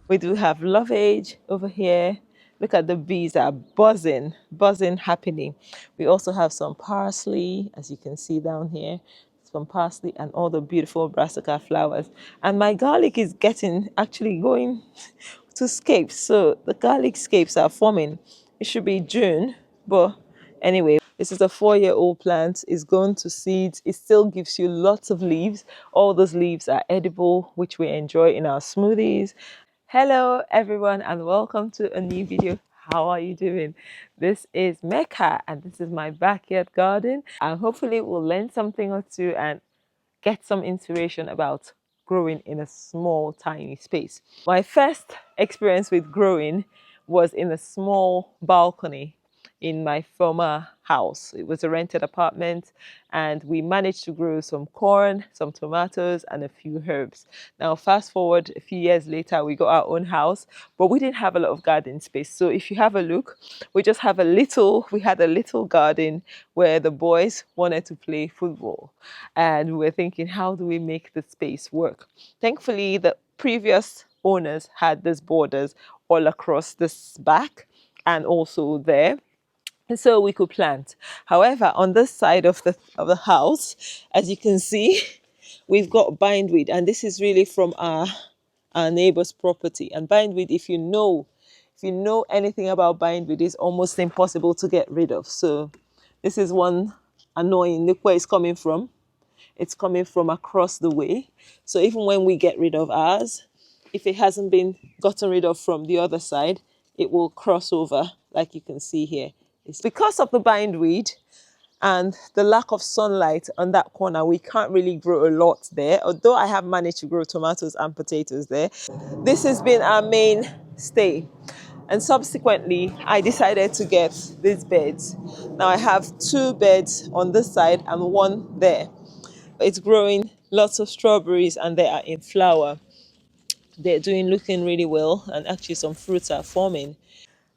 We do have lovage over here. Look at the bees are buzzing, buzzing, happening. We also have some parsley, as you can see down here, some parsley and all the beautiful brassica flowers. And my garlic is actually going to scapes. So the garlic scapes are forming. It should be June, but anyway, this is a 4-year-old plant. It's gone to seeds. It still gives you lots of leaves. All those leaves are edible, which we enjoy in our smoothies. Hello everyone and welcome to a new video. How are you doing? This is Mecca and this is my backyard garden, and hopefully we'll learn something or two and get some inspiration about growing in a small tiny space. My first experience with growing was in a small balcony in my former house. It was a rented apartment and we managed to grow some corn, some tomatoes and a few herbs. Now fast forward a few years later, we got our own house, but we didn't have a lot of garden space. So if you have a look, we had a little garden where the boys wanted to play football. And we were thinking, how do we make the space work? Thankfully, the previous owners had these borders all across this back and also there, and so we could plant. However, on this side of the house, as you can see, we've got bindweed, and this is really from our neighbor's property. And bindweed, if you know anything about bindweed, is almost impossible to get rid of. So this is one annoying. Look where it's coming from. It's coming from across the way. So even when we get rid of ours, if it hasn't been gotten rid of from the other side, it will cross over, like you can see here. It's because of the bindweed and the lack of sunlight on that corner, we can't really grow a lot there, although I have managed to grow tomatoes and potatoes there. This has been our mainstay. And subsequently, I decided to get these beds. Now I have 2 beds on this side and 1 there. It's growing lots of strawberries and they are in flower. They're looking really well, and actually some fruits are forming.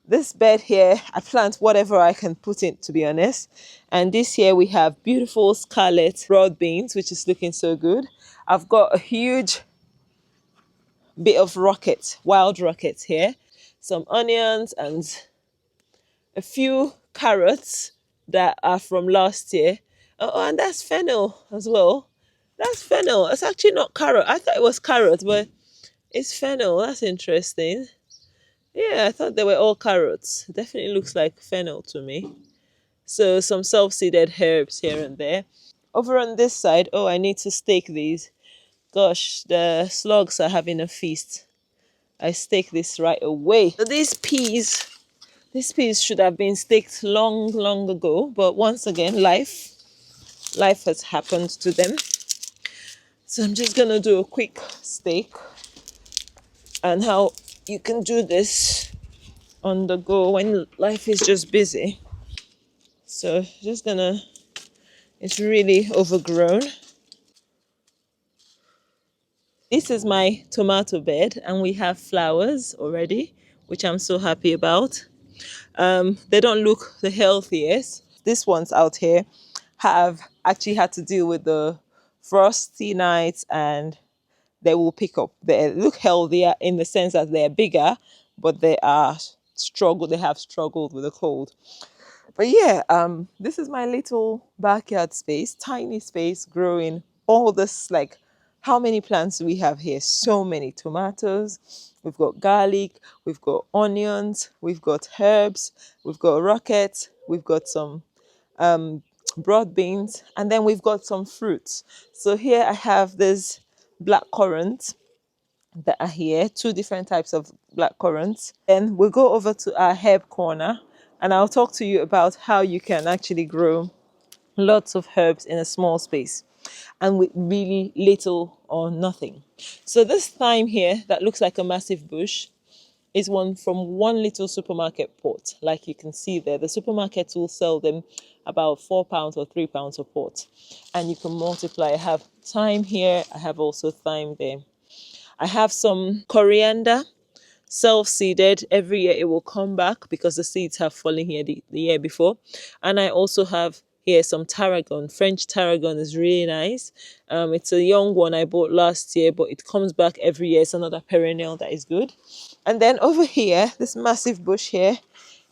This bed here, I plant whatever I can put in, to be honest. And this here we have beautiful scarlet broad beans, which is looking so good. I've got a huge bit of wild rockets here, some onions and a few carrots that are from last year. Oh, and that's fennel as well. That's fennel. It's actually not carrot. I thought it was carrot, but it's fennel. That's interesting. Yeah, I thought they were all carrots. Definitely looks like fennel to me. So some self-seeded herbs here and there. Over on this side, oh, I need to stake these. Gosh, the slugs are having a feast. I stake this right away. So these peas should have been staked long, long ago. But once again, life has happened to them. So I'm just gonna do a quick stake, and how you can do this on the go when life is just busy. So it's really overgrown. This is my tomato bed and we have flowers already, which I'm so happy about. They don't look the healthiest. These ones out here have actually had to deal with the frosty nights, and they will pick up. They look healthier in the sense that they're bigger, but they have struggled with the cold. But yeah, this is my little backyard space, tiny space, growing all this. Like, how many plants do we have here? So many tomatoes. We've got garlic, we've got onions, we've got herbs, we've got rockets, we've got some broad beans, and then we've got some fruits. So here I have this black currant that are here, 2 different types of black currants. Then we'll go over to our herb corner and I'll talk to you about how you can actually grow lots of herbs in a small space and with really little or nothing. So this thyme here that looks like a massive bush is one from one little supermarket pot. Like you can see there, the supermarkets will sell them about £4 or £3 a pot, and you can multiply. I have thyme here, I have also thyme there. I have some coriander, self-seeded. Every year it will come back because the seeds have fallen here the year before. And I also have here some tarragon. French tarragon is really nice. It's a young one I bought last year, but it comes back every year. It's another perennial that is good. And then over here, this massive bush here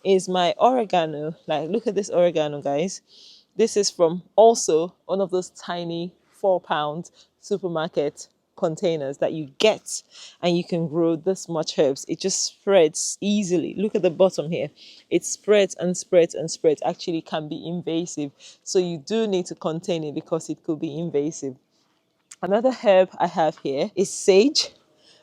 is my oregano. Like, look at this oregano, guys. This is from also one of those tiny 4 pound supermarket containers that you get, and you can grow this much herbs. It just spreads easily. Look at the bottom here. It spreads and spreads and spreads. Actually can be invasive. So you do need to contain it because it could be invasive. Another herb I have here is sage,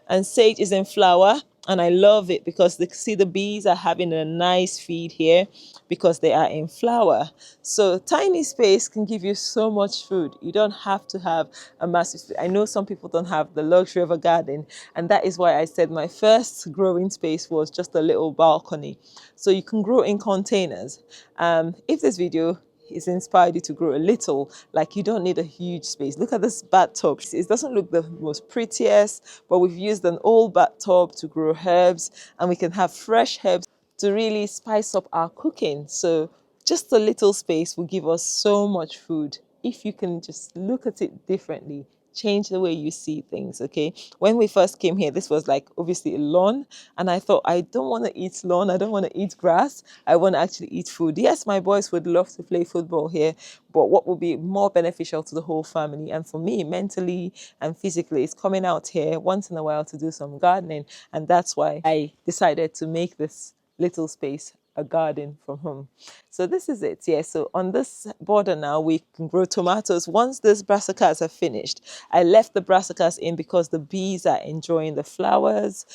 and sage is in flower, and I love it because see the bees are having a nice feed here because they are in flower. So tiny space can give you so much food. You don't have to have a massive. I know some people don't have the luxury of a garden, and that is why I said my first growing space was just a little balcony. So you can grow in containers. If this video it's inspired you to grow a little, like you don't need a huge space. Look at this bathtub. It doesn't look the most prettiest, but we've used an old bathtub to grow herbs, and we can have fresh herbs to really spice up our cooking. So just a little space will give us so much food if you can just look at it differently, change the way you see things. Okay, when we first came here, this was like obviously a lawn, and I thought, I don't want to eat lawn, I don't want to eat grass, I want to actually eat food. Yes, my boys would love to play football here, but what would be more beneficial to the whole family and for me mentally and physically is coming out here once in a while to do some gardening. And that's why I decided to make this little space a garden from home. So this is it. Yeah, so on this border now we can grow tomatoes. Once these brassicas are finished, I left the brassicas in because the bees are enjoying the flowers.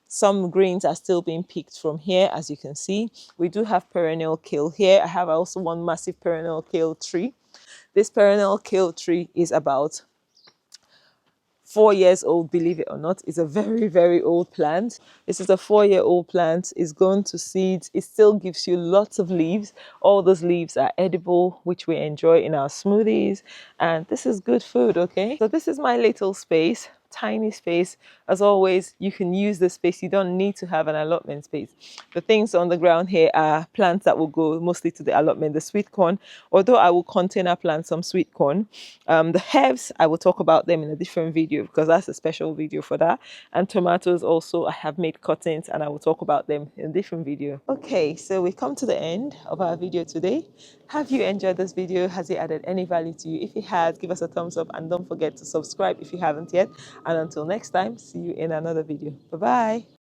Some greens are still being picked from here, as you can see. We do have perennial kale here. I have also one massive perennial kale tree. This perennial kale tree is about 4 years old, believe it or not. It's a very, very old plant. This is a 4-year-old plant. It's gone to seeds. It still gives you lots of leaves. All those leaves are edible, which we enjoy in our smoothies. And this is good food, okay? So this is my little space, tiny space. As always, you can use the space. You don't need to have an allotment space. The things on the ground here are plants that will go mostly to the allotment. The sweet corn, although I will container plant some sweet corn. The herbs, I will talk about them in a different video because that's a special video for that. And tomatoes also, I have made cuttings and I will talk about them in a different video. Okay, so we've come to the end of our video today. Have you enjoyed this video? Has it added any value to you? If it has, give us a thumbs up and don't forget to subscribe if you haven't yet. And until next time, see you in another video. Bye-bye.